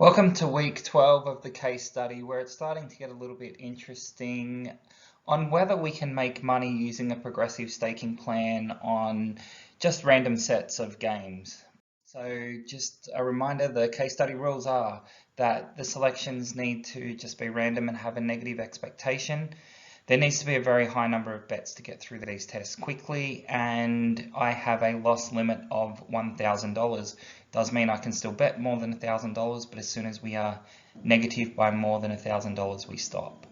Welcome to week 12 of the case study, where it's starting to get a little bit interesting on whether we can make money using a progressive staking plan on just random sets of games. So just a reminder, the case study rules are that the selections need to just be random and have a negative expectation. There needs to be a very high number of bets to get through these tests quickly, and I have a loss limit of $1,000. Does mean I can still bet more than $1,000, but as soon as we are negative by more than $1,000, we stop.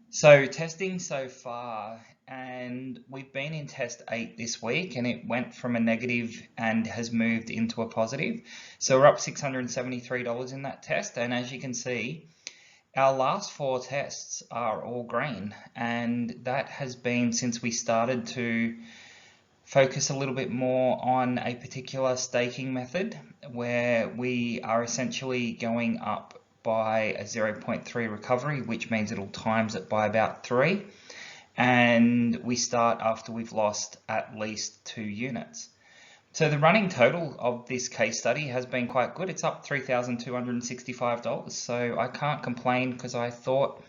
So testing so far, and we've been in test 8 this week, and it went from a negative and has moved into a positive. So we're up $673 in that test, and as you can see, our last 4 tests are all green, and that has been since we started to focus a little bit more on a particular staking method where we are essentially going up by a 0.3 recovery, which means it'll times it by about 3, and we start after we've lost at least 2 units. So the running total of this case study has been quite good. It's up $3,265. So I can't complain because I thought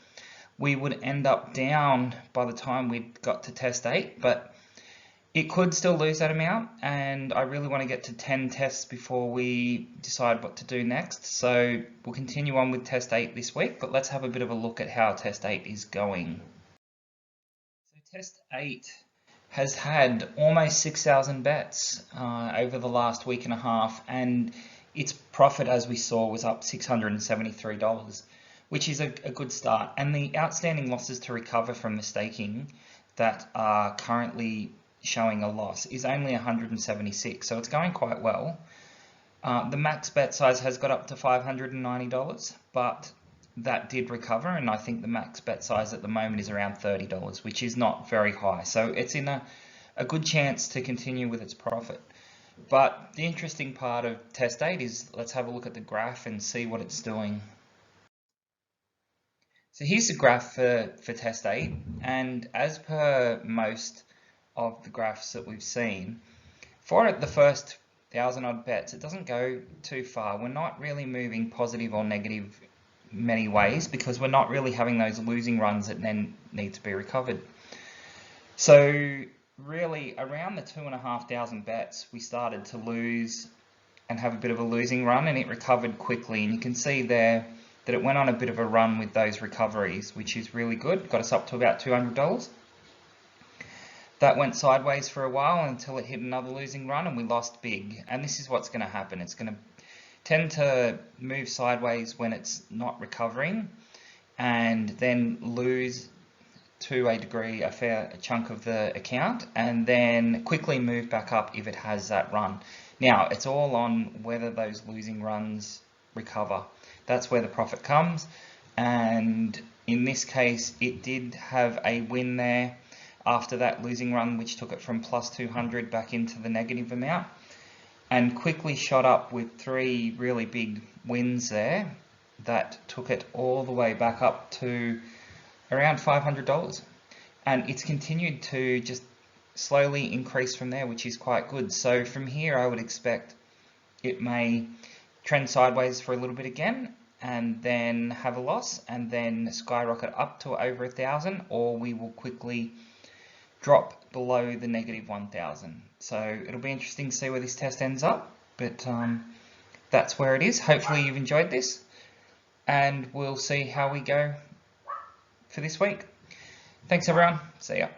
we would end up down by the time we got to test 8, but it could still lose that amount. And I really want to get to 10 tests before we decide what to do next. So we'll continue on with test 8 this week, but let's have a bit of a look at how test 8 is going. So test 8 has had almost 6,000 bets over the last week and a half, and its profit, as we saw, was up $673, which is a good start. And the outstanding losses to recover from the staking that are currently showing a loss is only 176, so it's going quite well. The max bet size has got up to $590, but that did recover, and I think the max bet size at the moment is around $30, which is not very high. So it's in a good chance to continue with its profit. But the interesting part of test 8 is let's have a look at the graph and see what it's doing. So here's the graph for test 8, and as per most of the graphs that we've seen, for the first 1,000 odd bets, it doesn't go too far. We're not really moving positive or negative many ways because we're not really having those losing runs that then need to be recovered. So really around the 2,500 bets we started to lose and have a bit of a losing run, and it recovered quickly, and you can see there that it went on a bit of a run with those recoveries, which is really good. Got us up to about $200. That went sideways for a while until it hit another losing run and we lost big, and this is what's going to happen. It's going to tend to move sideways when it's not recovering, and then lose to a degree a fair chunk of the account, and then quickly move back up if it has that run. Now it's all on whether those losing runs recover. That's where the profit comes, and in this case it did have a win there after that losing run, which took it from plus 200 back into the negative amount, and quickly shot up with 3 really big wins there that took it all the way back up to around $500. And it's continued to just slowly increase from there, which is quite good. So from here I would expect it may trend sideways for a little bit again and then have a loss and then skyrocket up to over 1,000, or we will quickly drop below the negative 1,000. So it'll be interesting to see where this test ends up, but that's where it is. Hopefully you've enjoyed this, and we'll see how we go for this week. Thanks everyone, see ya.